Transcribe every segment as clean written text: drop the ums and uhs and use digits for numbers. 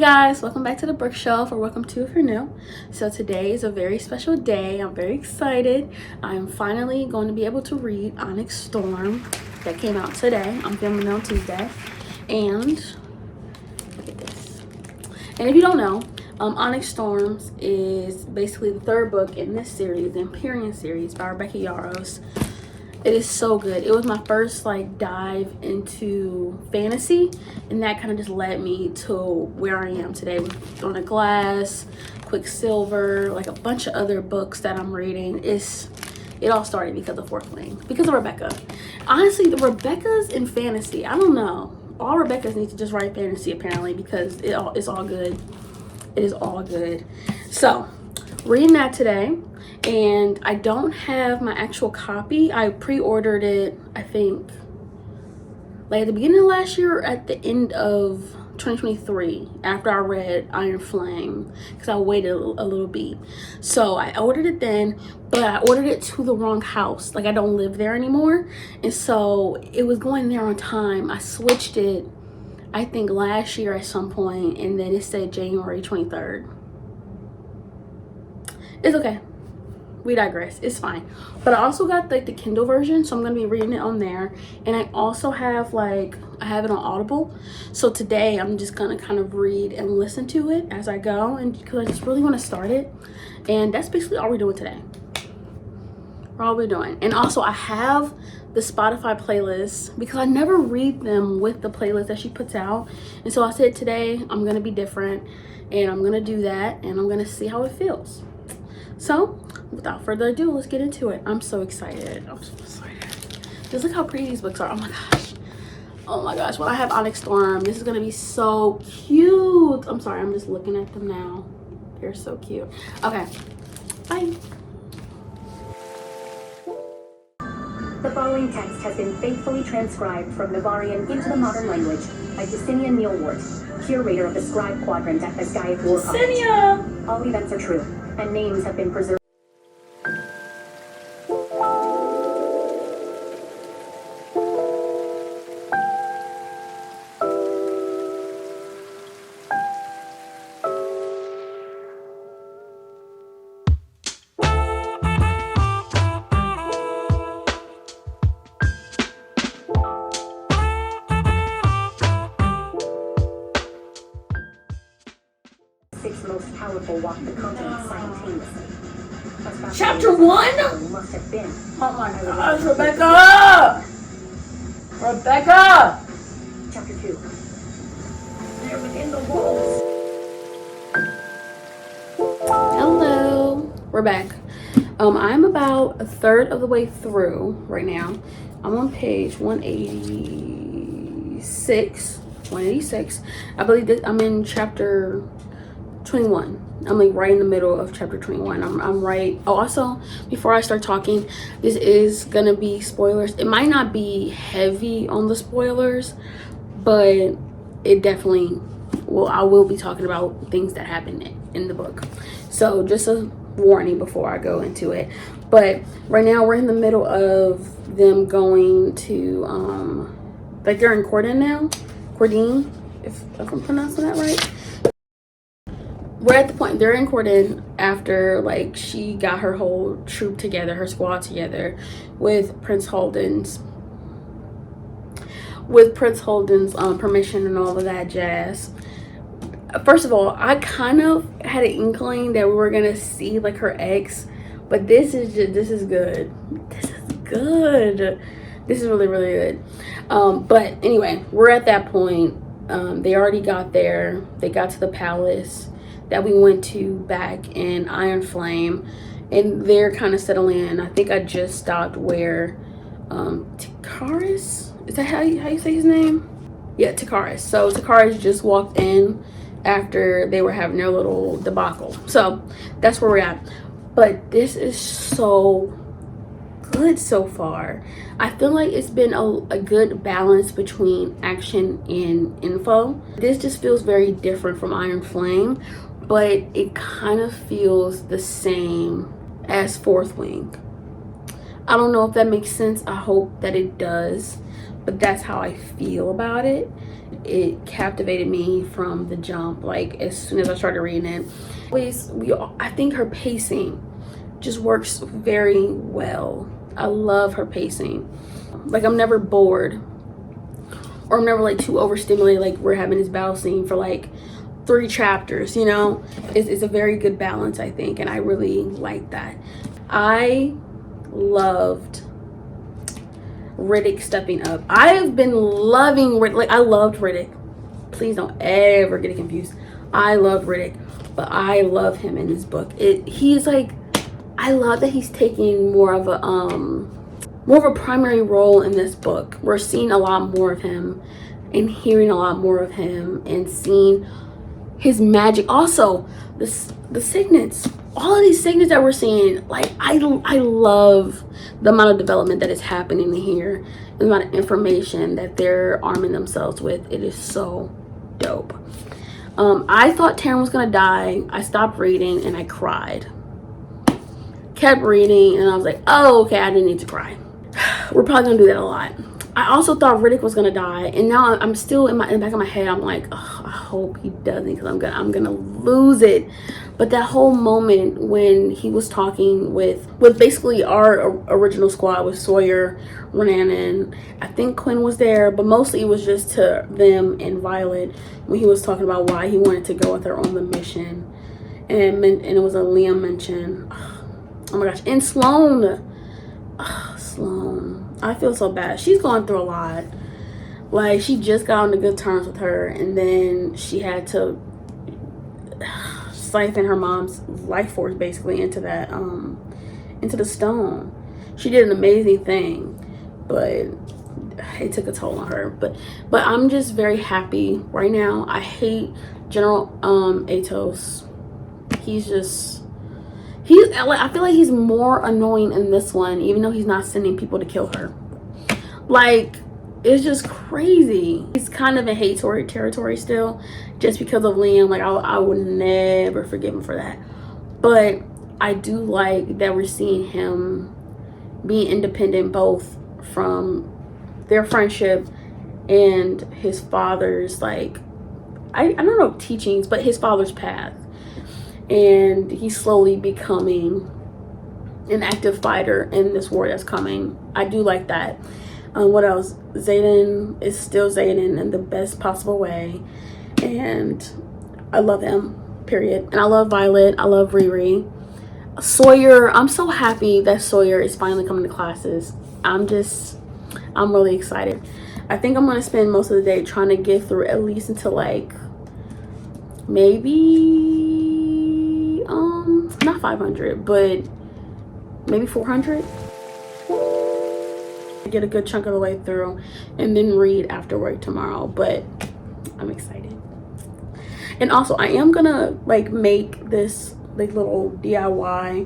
guys, welcome back to the bookshelf, or welcome to if you're new. So today is a very special day. I'm very excited. I'm finally going to be able to read Onyx Storm that came out today. I'm filming it on Tuesday. And look at this. And if you don't know, Onyx Storms is basically the third book in this series, the Empyrean series by Rebecca Yarros. It is so good. It was my first dive into fantasy, and that kind of just led me to where I am today with Throne of Glass, Quicksilver, a bunch of other books that I'm reading. It all started because of Fourth Wing, because of Rebecca. Honestly, the Rebeccas in fantasy, I don't know. All Rebeccas need to just write fantasy apparently, because it's all good. It is all good. So, reading that today. And I don't have my actual copy. I pre-ordered it, I think, at the beginning of last year or at the end of 2023, after I read Iron Flame, because I waited a little bit. So I ordered it then, but I ordered it to the wrong house. I don't live there anymore. And so it was going there on time. I switched it, I think, last year at some point, and then it said January 23rd. It's okay. We digress. It's fine. But I also got the Kindle version, so I'm gonna be reading it on there. And I also have I have it on Audible. So today I'm just gonna kind of read and listen to it as I go, and because I just really want to start it. And that's basically all we're doing today. All we're doing. And also I have the Spotify playlist, because I never read them with the playlist that she puts out. And so I said today I'm gonna be different, and I'm gonna do that, and I'm gonna see how it feels. So without further ado, let's get into it. I'm so excited. I'm so excited. Just look how pretty these books are. Oh my gosh. Oh my gosh. When I have Onyx Storm, this is going to be so cute. I'm sorry. I'm just looking at them now. They're so cute. Okay. Bye. The following text has been faithfully transcribed from Navarian into the modern language by Yesenia Neilwort, curator of the Scribe Quadrant at the Skype War College. All events are true, and names have been preserved. Six most powerful walk the continent simultaneously. Chapter 1? Must have been. Oh my gosh, Rebecca! Rebecca! Chapter 2. They're within the walls. Hello. We're back. I'm about a third of the way through right now. I'm on page 186. 186. I believe that I'm in chapter 21. I'm right in the middle of chapter 21. I'm right. Oh, also, before I start talking, this is gonna be spoilers. It might not be heavy on the spoilers, but it definitely will. I will be talking about things that happen in the book. So just a warning before I go into it. But right now we're in the middle of them going to they're in Cordon now. Cordine, if I'm pronouncing that right. We're at the point they're in Cordon after she got her whole troop together, her squad together with Prince Holden's permission and all of that jazz. First of all, I kind of had an inkling that we were gonna see her ex, but this is good. This is good. This is really, really good. But anyway, we're at that point. They already got there. They got to the palace that we went to back in Iron Flame, and they're kind of settling in. I think I just stopped where Takaris, is that how you say his name? Yeah, Takaris. So Takaris just walked in after they were having their little debacle. So that's where we're at. But this is so good so far. I feel like it's been a good balance between action and info. This just feels very different from Iron Flame, but it kind of feels the same as Fourth Wing. I don't know if that makes sense. I hope that it does. but that's how I feel about it. It captivated me from the jump. Like as soon as I started reading it, I think her pacing just works very well. I love her pacing. Like I'm never bored, or I'm never like too overstimulated. Like we're having this battle scene for like 3 chapters, you know. It's a very good balance, I think, and I really like that. I loved Riddick stepping up. I have been loving Riddick. Like I loved Riddick. Please don't ever get it confused. I love Riddick, but I love him in this book. He's like, I love that he's taking more of a primary role in this book. We're seeing a lot more of him and hearing a lot more of him and seeing his magic. Also, the signets. All of these signets that we're seeing, like I love the amount of development that is happening here, the amount of information that they're arming themselves with. It is so dope. I thought Taryn was gonna die. I stopped reading and I cried. Kept reading and I was like, oh, okay, I didn't need to cry. We're probably gonna do that a lot. I also thought Riddick was gonna die, and now I'm still in the back of my head. I'm like, oh, I hope he doesn't, because I'm gonna lose it. But that whole moment when he was talking with basically our original squad, with Sawyer, Rhiannon, I think Quinn was there, but mostly it was just to them and Violet, when he was talking about why he wanted to go with her on the mission, and it was a Liam mention. Oh my gosh, and Sloane. Sloane. I feel so bad. She's going through a lot. Like, she just got on to good terms with her, and then she had to siphon her mom's life force basically into the stone. She did an amazing thing, but it took a toll on her. But I'm just very happy right now. I hate General Atos. I feel like he's more annoying in this one, even though he's not sending people to kill her. Like, it's just crazy. He's kind of in hate territory still, just because of Liam. Like, I would never forgive him for that. But I do like that we're seeing him being independent, both from their friendship and his father's, like, I don't know, teachings, but his father's path. And he's slowly becoming an active fighter in this war that's coming. I do like that. What else? Xaden is still Xaden in the best possible way, and I love him, period. And I love Violet. I love Riri. Sawyer, I'm so happy that Sawyer is finally coming to classes. I'm really excited. I think I'm gonna spend most of the day trying to get through at least until like maybe not 500, but maybe 400. Get a good chunk of the way through and then read after work tomorrow. But I'm excited. And also, I am gonna like make this like little DIY.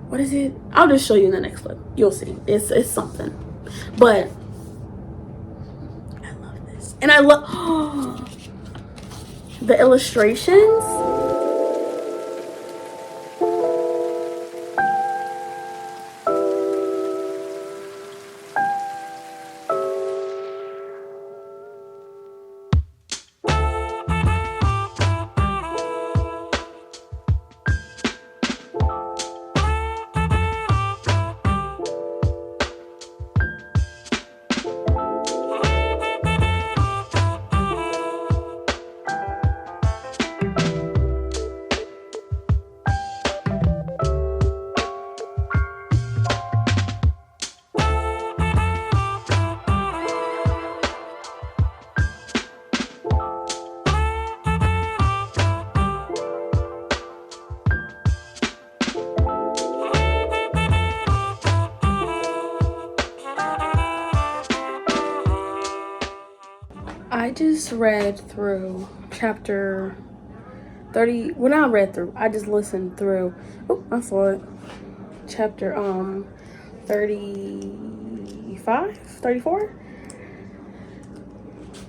What is it? I'll just show you in the next clip. You'll see. It's something. But I love this, and I love the illustrations. I just read through chapter 30. Well, not read through. I just listened through. Oh, I saw it. Chapter 35, 34.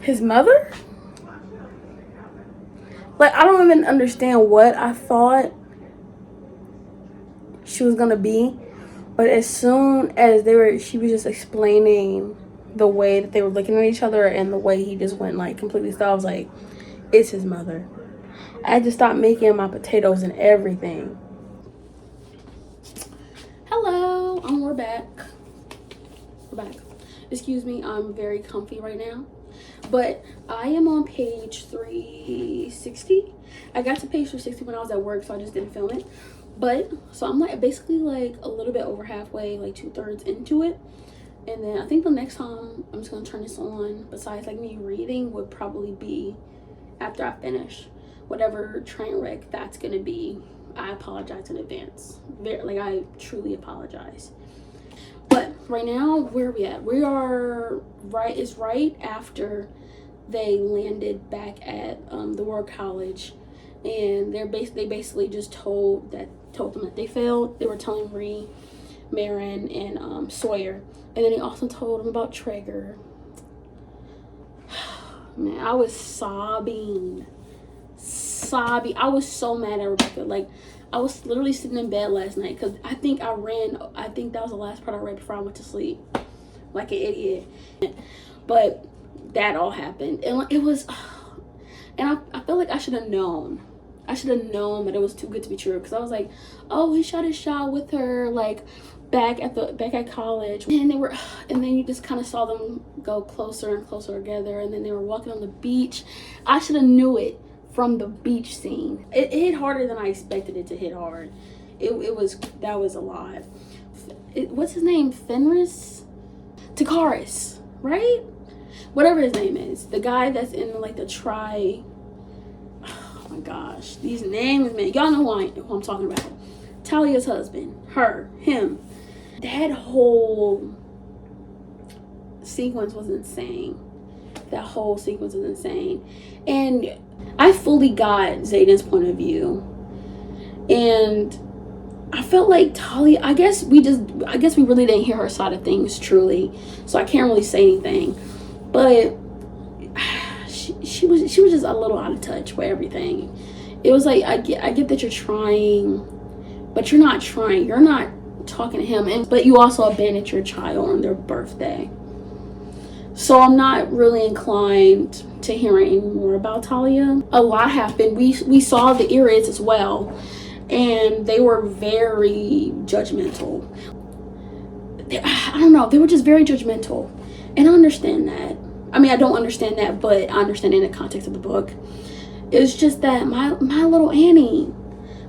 His mother? Like, I don't even understand what I thought she was gonna be, but as soon as she was just explaining the way that they were looking at each other and the way he just went like completely still, I was like, it's his mother. I had to stop making my potatoes and everything. Hello, we're back. We're back. Excuse me, I'm very comfy right now. But I am on page 360. I got to page 360 when I was at work, so I just didn't film it. But, so I'm like basically like a little bit over halfway, like 2/3 into it. And then I think the next time I'm just gonna turn this on, besides like me reading, would probably be after I finish whatever train wreck that's gonna be. I apologize in advance. I truly apologize. But right now, where are we at? We are right after they landed back at the War College, and they basically just told them that they failed. They were telling Ree, Marin, and Sawyer, and then they also told them about Traeger. Man, I was sobbing. I was so mad at Rebecca. Like, I was literally sitting in bed last night because I think that was the last part I read before I went to sleep, like an idiot. But that all happened, and it was, and I feel like I should have known that it was too good to be true, because I was like, oh, he shot his shot with her, like back at college, and then you just kind of saw them go closer and closer together, and then they were walking on the beach. I should have knew it from the beach scene. It hit harder than I expected it to hit hard. That was a lot. What's his name? Fenris? Takaris, right? Whatever his name is. The guy that's in like the oh my gosh. These names, man. Y'all know who I'm talking about. Talia's husband. Him. That whole sequence was insane. And I fully got Zayden's point of view, and I felt like Talia, I guess we really didn't hear her side of things truly, so I can't really say anything, but she was just a little out of touch with everything. It was like, I get that you're trying, but you're not trying. You're not talking to him, but you also abandoned your child on their birthday. So I'm not really inclined to hearing any more about Talia. A lot happened. We saw the Irids as well, and they were very judgmental. I don't know, they were just very judgmental, and I understand that. I mean, I don't understand that, but I understand in the context of the book. It's just that my little Annie,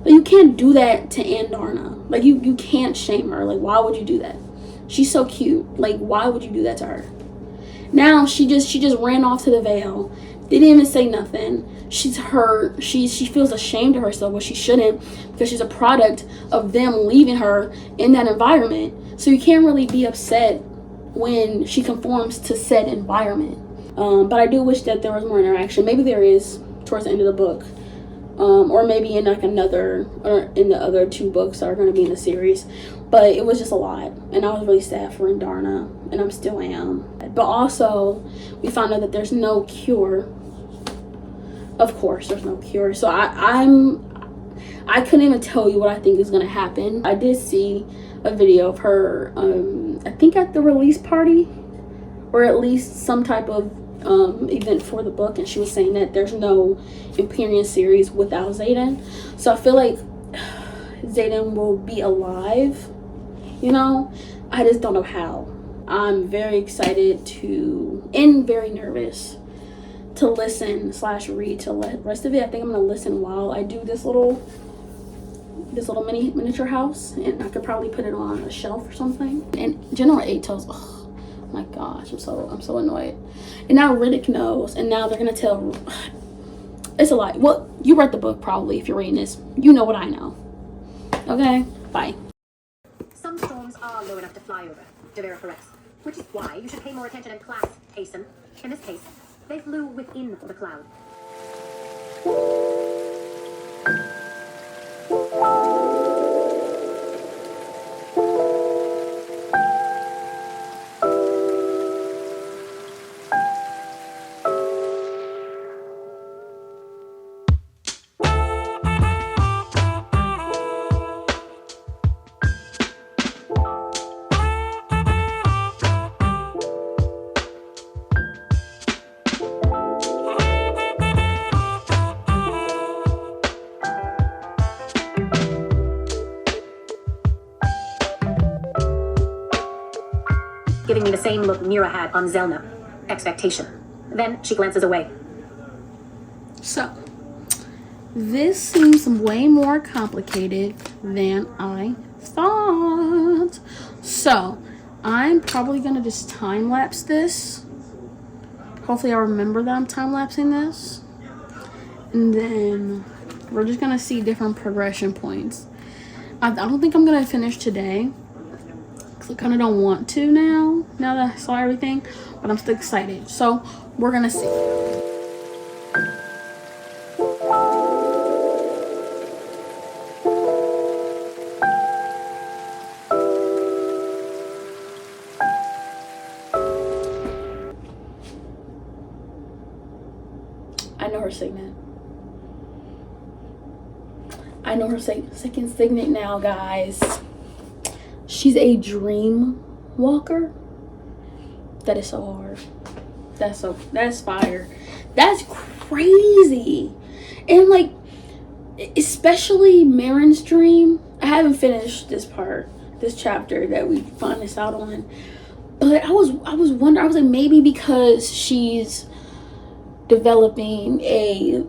like, you can't do that to Andarna. Like, you can't shame her. Like, why would you do that? She's so cute. Like, why would you do that to her? Now she just ran off to the Vale. Didn't even say nothing. She's hurt. She feels ashamed of herself, but she shouldn't, because she's a product of them leaving her in that environment. So you can't really be upset when she conforms to said environment. But I do wish that there was more interaction. Maybe there is towards the end of the book, or maybe in like in the other 2 books that are going to be in the series. But it was just a lot, and I was really sad for Andarna, and I still am. But also, we found out that there's no cure. Of course, there's no cure. So I couldn't even tell you what I think is going to happen. I did see a video of her, I think at the release party, or at least some type of event for the book, and she was saying that there's no Empyrean series without Xaden. So I feel like Xaden will be alive, you know? I just don't know how. I'm very excited and very nervous to listen / read to the rest of it. I think I'm gonna listen while I do this little miniature house, and I could probably put it on a shelf or something. And General 8 tells, oh my gosh, I'm so annoyed. And now Riddick knows, and now they're gonna tell. It's a lie. Well, you read the book probably if you're reading this. You know what I know. Okay, bye. Some storms are low enough to fly over, Devera corrects, which is why you should pay more attention in class, Asen. In this case, they flew within the cloud. giving me the same look Mira had on Zelna. Expectation. Then she glances away. So, this seems way more complicated than I thought. So, I'm probably going to just time-lapse this. Hopefully I remember that I'm time-lapsing this. And then we're just going to see different progression points. I don't think I'm going to finish today. Because I kind of don't want to now that I saw everything. But I'm still excited. So, we're going to see. I know her signet. I know her second signet now, guys. She's a dream walker. That is so hard. That's fire. That's crazy. And like, especially Marin's dream. I haven't finished this chapter that we find this out on. But I was wondering, I was like, maybe because she's developing an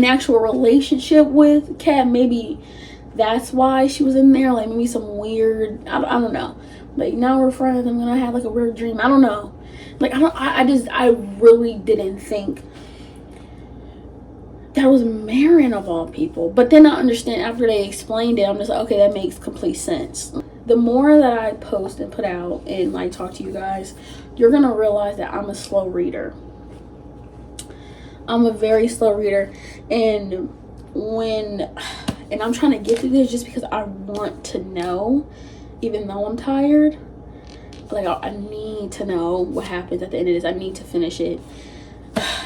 actual relationship with Kat, maybe that's why she was in there. Like maybe some weird, I don't know, like now we're friends, I'm gonna have like a weird dream, I don't know. Like I really didn't think that was Marin of all people. But then I understand after they explained it, I'm just like, okay, that makes complete sense. The more that I post and put out and like talk to you guys, you're gonna realize that I'm a slow reader. I'm a very slow reader, and I'm trying to get through this just because I want to know, even though I'm tired. Like I need to know what happens at the end of this. I need to finish it,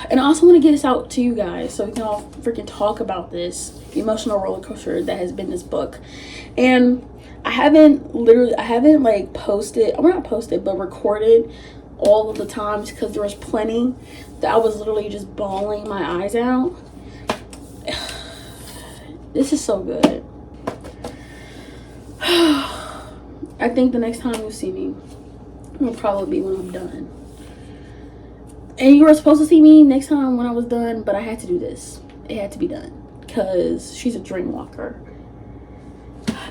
and I also want to get this out to you guys so we can all freaking talk about this emotional roller coaster that has been this book. And I haven't like posted, or not posted, but recorded all of the times because there was plenty that I was literally just bawling my eyes out. This is so good. I think the next time you see me will probably be when I'm done. And you were supposed to see me next time when I was done, but I had to do this. It had to be done because she's a dream walker.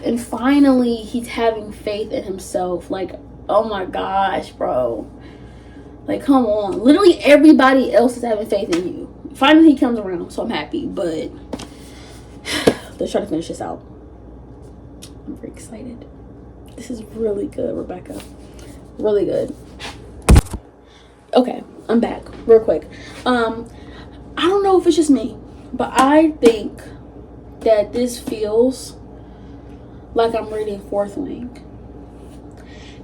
And finally, he's having faith in himself. Like, oh my gosh, bro. Like, come on. Literally everybody else is having faith in you. Finally, he comes around, so I'm happy. But let's try to finish this out. I'm very excited. This is really good, Rebecca. Really good. Okay, I'm back real quick. I don't know if it's just me, but I think that this feels like I'm reading Fourth Wing.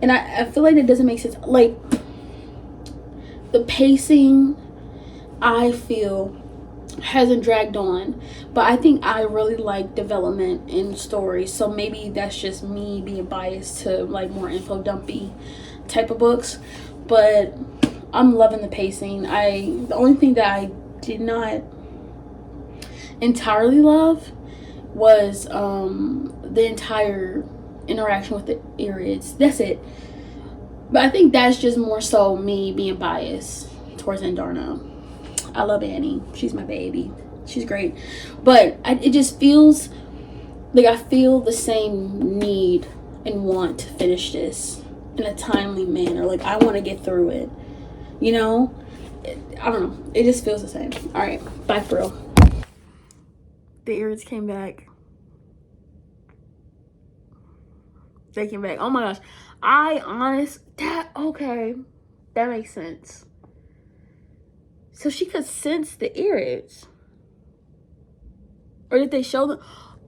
And I feel like that doesn't make sense. Like, the pacing, I feel, hasn't dragged on. But I think I really like development in stories. So maybe that's just me being biased to, like, more info dumpy type of books. But I'm loving the pacing. The only thing that I did not entirely love was the entire interaction with the Irids. That's it. But I think that's just more so me being biased towards Andarna. I love Annie. She's my baby. She's great. But it just feels like I feel the same need and want to finish this in a timely manner. Like, I want to get through it. You know? I don't know. It just feels the same. Alright. Bye for real. The Irids came back. They came back. Oh my gosh. Okay. That makes sense. So she could sense the Irids. Or did they show them?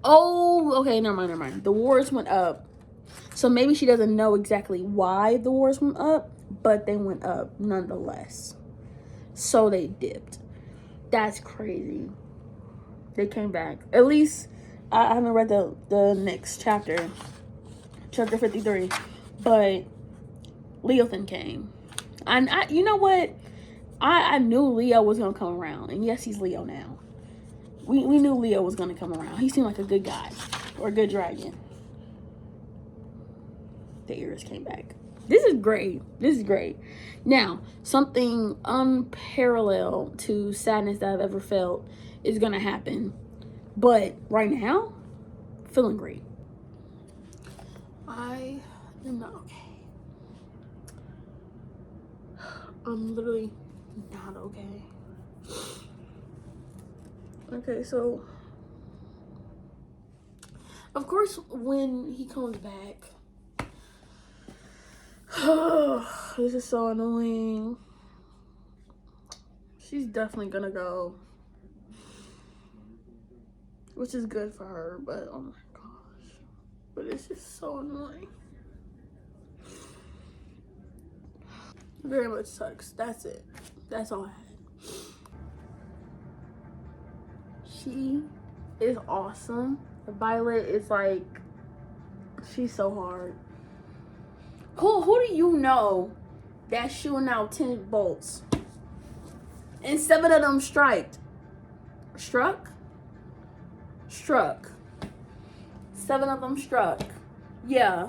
Oh, okay, never mind. The wards went up. So maybe she doesn't know exactly why the wards went up, but they went up nonetheless. So they dipped. That's crazy. They came back. At least, I haven't read the next chapter. Chapter 53. But Leothan came. And you know what? I knew Leo was going to come around. And yes, he's Leo now. We knew Leo was going to come around. He seemed like a good guy. Or a good dragon. The Irids came back. This is great. This is great. Now, something unparalleled to sadness that I've ever felt is gonna happen. But right now, feeling great. I am not okay. I'm literally not okay. Okay, so of course when he comes back, this is so annoying. She's definitely gonna go, which is good for her, but oh my gosh, but it's just so annoying. Very much sucks. That's it. That's all I had. She is awesome. Violet is like, she's so hard. Who do you know that's shooting out 10 bolts and 7 of them struck? 7 of them struck. Yeah.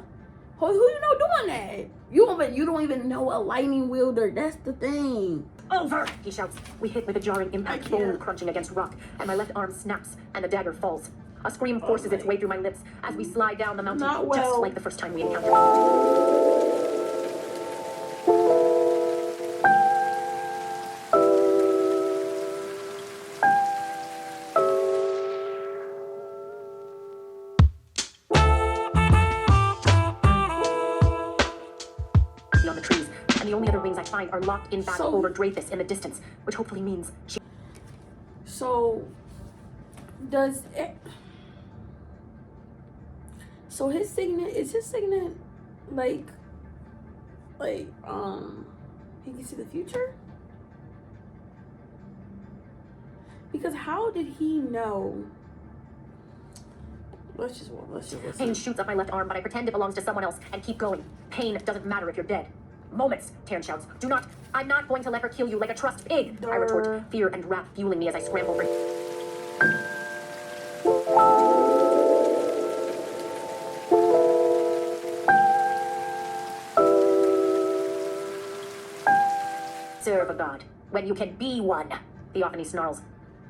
Who you know doing that? You don't even know a lightning wielder. That's the thing. Over! He shouts. We hit with a jarring impact, bone crunching against rock, and my left arm snaps, and the dagger falls. A scream forces its way through my lips as we slide down the mountain, just like the first time we encountered. Beyond the trees, and the only other wings I find are locked in battle over Dreyfus in the distance, which hopefully means she... So, does it... So his signet, is his signet like, he can see the future? Because how did he know? Let's just listen. Pain shoots up my left arm, but I pretend it belongs to someone else and keep going. Pain doesn't matter if you're dead. Moments, Taryn shouts. Do not. I'm not going to let her kill you like a trussed pig. I retort, fear and wrath fueling me as I scramble for... Serve a god, when you can be one. Theophany snarls.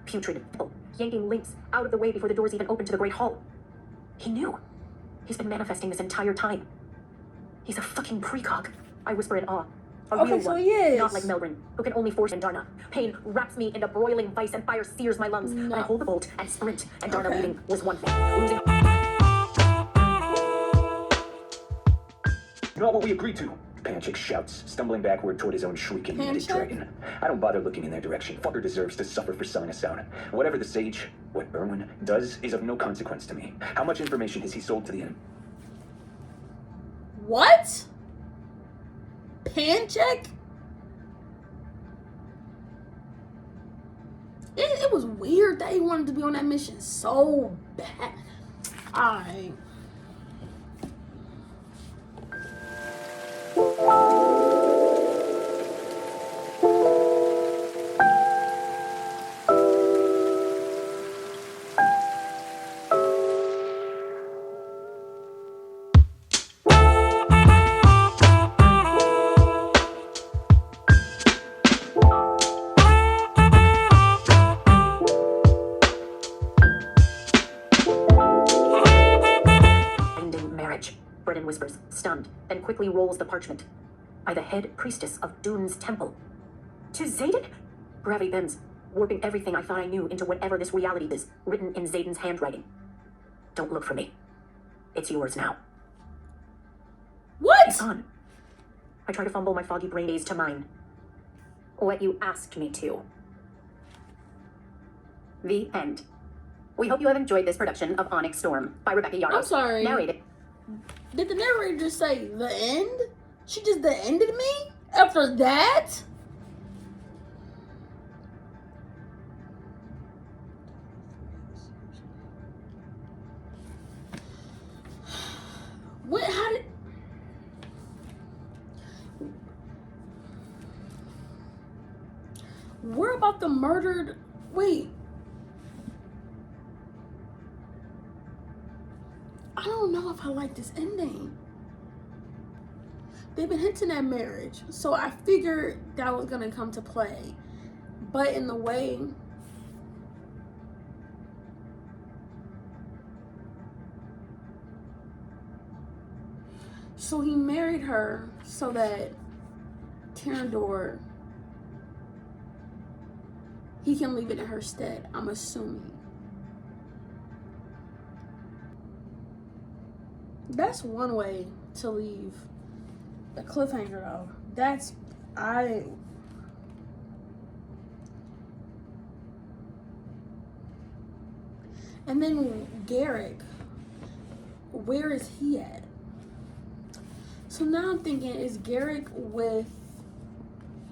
Putrid pill, yanking Lynx out of the way before the doors even open to the Great Hall. He knew. He's been manifesting this entire time. He's a fucking precog. I whisper in awe. A real one, he is. not like Melrin, who can only force in Darna. Pain wraps me in a broiling vice and fire sears my lungs. No. I hold the bolt and sprint, and Darna leading was one thing. Losing... Not what we agreed to. Panchik shouts, stumbling backward toward his own shrieking minute dragon. I don't bother looking in their direction. Fucker deserves to suffer for selling us out. Whatever the sage, what Berwyn does is of no consequence to me. How much information has he sold to the enemy? What? Panchik? It was weird that he wanted to be on that mission so bad. Alright. Whispers, stunned, then quickly rolls the parchment. By the head priestess of Dune's temple. To Zayden? Gravity bends, warping everything I thought I knew into whatever this reality is, written in Zayden's handwriting. Don't look for me. It's yours now. What? It's on. I try to fumble my foggy brain days to mine. What you asked me to. The end. We hope you have enjoyed this production of Onyx Storm by Rebecca Yarros. I'm sorry. Narrated. Did the narrator just say the end? She just the ended me after that? What? How did? Where about the murdered? Wait. I don't know if I like this ending. they've been hinting at marriage, so I figured that was gonna come to play. But in the way so he married her so that Terrandor, he can leave it in her stead, I'm assuming. That's one way to leave a cliffhanger though. And then Garrick, where is he at? So now I'm thinking, is Garrick with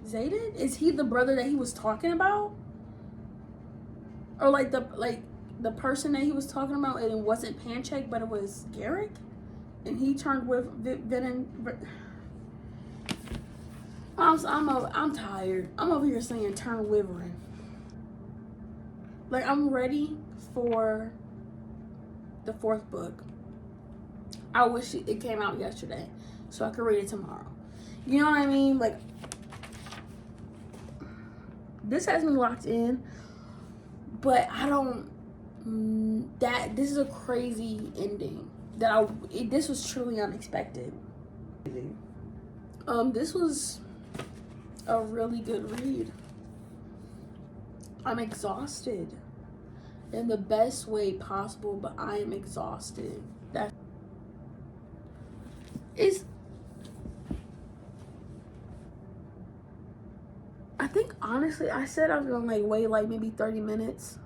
Zayden? Is he the brother that he was talking about? Or like the person that he was talking about, and it wasn't Pancheck, but it was Garrick? And he turned with Venom. I'm tired. I'm over here saying turn Wyvern. Like, I'm ready for the 4th book. I wish it came out yesterday so I could read it tomorrow. You know what I mean? Like, this has me locked in, but I don't. This is a crazy ending. This was truly unexpected. This was a really good read. I'm exhausted in the best way possible, but I am exhausted. I think honestly, I said I was gonna like wait like maybe 30 minutes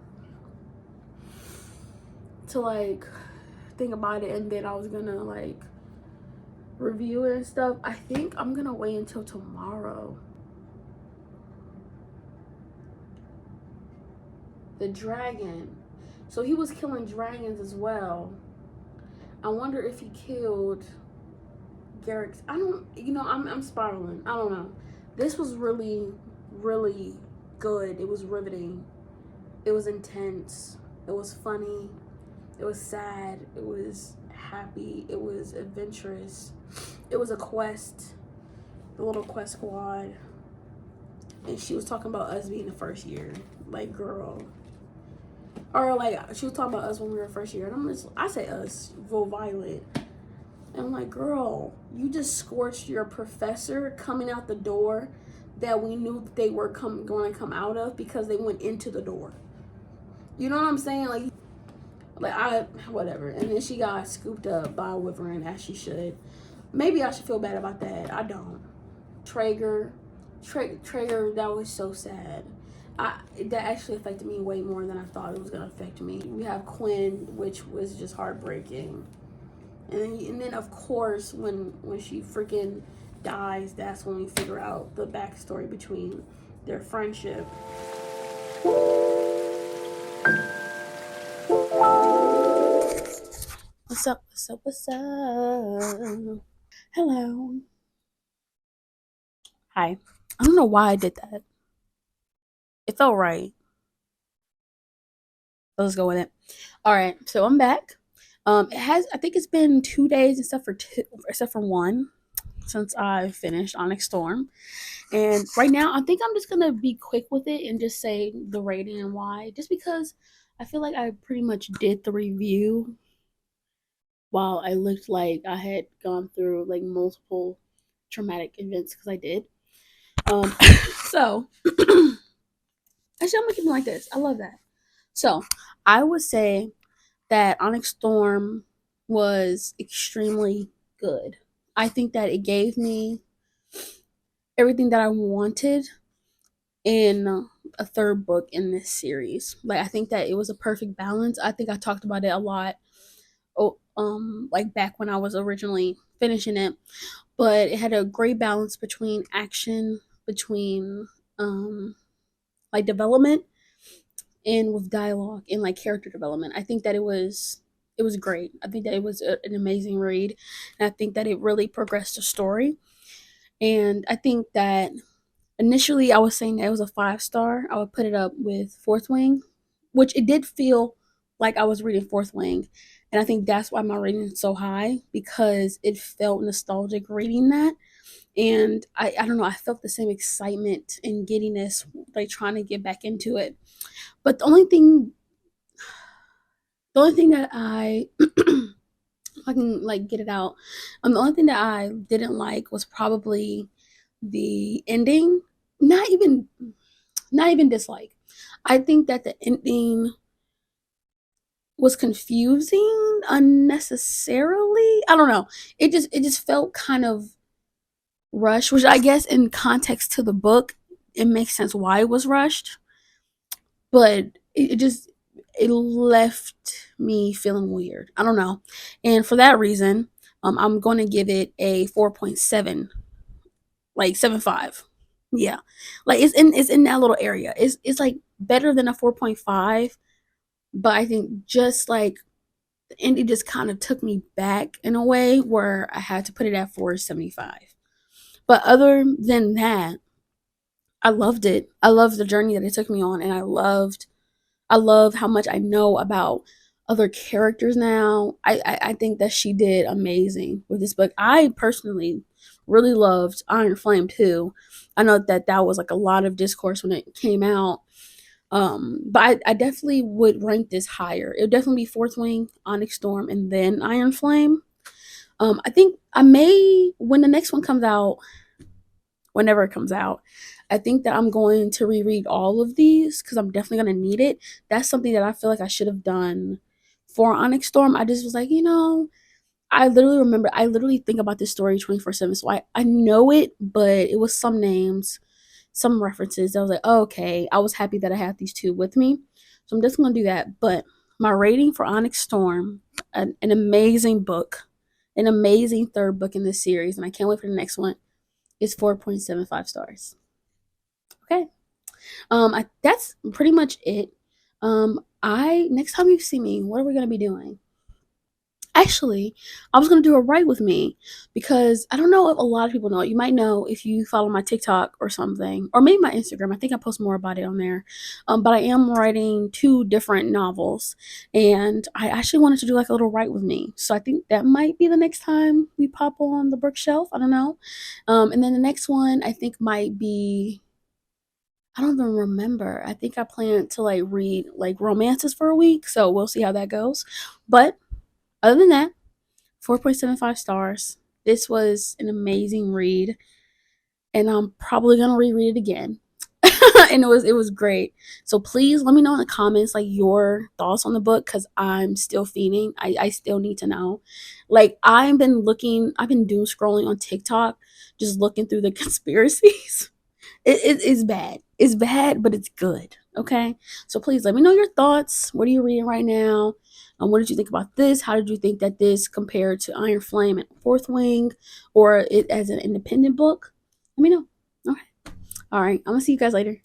to like think about it, and then I was gonna like review it and stuff. I think I'm gonna wait until tomorrow. The dragon. So he was killing dragons as well. I wonder if he killed Garrick's. I'm spiraling. I don't know. This was really, really good. It was riveting. It was intense. It was funny. It was sad. It was happy. It was adventurous. It was a quest. The little quest squad. And she was talking about us being the first year. Like, girl. Or like, she was talking about us when we were first year. And I say us, Violet. And I'm like, girl, you just scorched your professor coming out the door that we knew they were going to come out of because they went into the door. You know what I'm saying? Whatever. And then she got scooped up by a Wyvern, as she should. Maybe I should feel bad about that. I don't. Traeger, that was so sad. That actually affected me way more than I thought it was going to affect me. We have Quinn, which was just heartbreaking. And then of course, when she freaking dies, that's when we figure out the backstory between their friendship. What's up? Hello. Hi. I don't know why I did that. It felt right. So let's go with it. All right, so I'm back. I think it's been 2 days except for one since I finished Onyx Storm. And right now, I think I'm just gonna be quick with it and just say the rating and why. Just because I feel like I pretty much did the review while I looked like I had gone through like multiple traumatic events, because I did. So actually, I'm gonna keep it like this. I love that. So I would say that Onyx Storm was extremely good. I think that it gave me everything that I wanted in a 3rd book in this series. Like, I think that it was a perfect balance. I think I talked about it a lot, like back when I was originally finishing it, but it had a great balance between action, between like development, and with dialogue and like character development. I think that it was great. I think that it was an amazing read, and I think that it really progressed the story. And I think that initially I was saying that it was a 5-star. I would put it up with Fourth Wing, which it did feel like I was reading Fourth Wing. And I think that's why my rating is so high, because it felt nostalgic reading that. And I don't know, I felt the same excitement and giddiness, like trying to get back into it. But the only thing that I if I can like get it out, the only thing that I didn't like was probably the ending. Not even not even dislike. I think that the ending was confusing unnecessarily. I don't know. It just felt kind of rushed, which I guess in context to the book, it makes sense why it was rushed. But it left me feeling weird. I don't know. And for that reason, I'm going to give it a 4.7, like 7.5. Yeah. Like it's in that little area. It's like better than a 4.5, but I think just like the ending just kind of took me back in a way where I had to put it at 4.75. But other than that, I loved it. I loved the journey that it took me on, and I love how much I know about other characters now. I think that she did amazing with this book. I personally really loved Iron Flame too. I know that that was like a lot of discourse when it came out. But I definitely would rank this higher. It would definitely be Fourth Wing, Onyx Storm, and then Iron Flame. I think I may, when the next one comes out, whenever it comes out, I think that I'm going to reread all of these because I'm definitely going to need it. That's something that I feel like I should have done for Onyx Storm. I just was like, I literally think about this story 24/7. So I know it, but it was some names, some references. I was like, oh, okay, I was happy that I had these two with me. So I'm just going to do that. But my rating for Onyx Storm, an amazing book, an amazing third book in this series, and I can't wait for the next one, is 4.75 stars. Okay. That's pretty much it. I next time you see me, what are we gonna be doing? Actually, I was gonna do a write with me, because I don't know if a lot of people know. You might know if you follow my TikTok or something, or maybe my Instagram. I think I post more about it on there. But I am writing two different novels, and I actually wanted to do like a little write with me. So I think that might be the next time we pop on the bookshelf. I don't know. And then the next one I think might be, I don't even remember. I think I plan to like read like romances for a week, so we'll see how that goes. But other than that, 4.75 stars. This was an amazing read, and I'm probably gonna reread it again. And it was great. So please let me know in the comments like your thoughts on the book, because I'm still feeding. I still need to know. Like I've been doom scrolling on TikTok, just looking through the conspiracies. It's bad. It's bad, but it's good. Okay. So please let me know your thoughts. What are you reading right now? What did you think about this? How did you think that this compared to Iron Flame and Fourth Wing, or it as an independent book? Let me know. Okay. All right. I'm gonna see you guys later.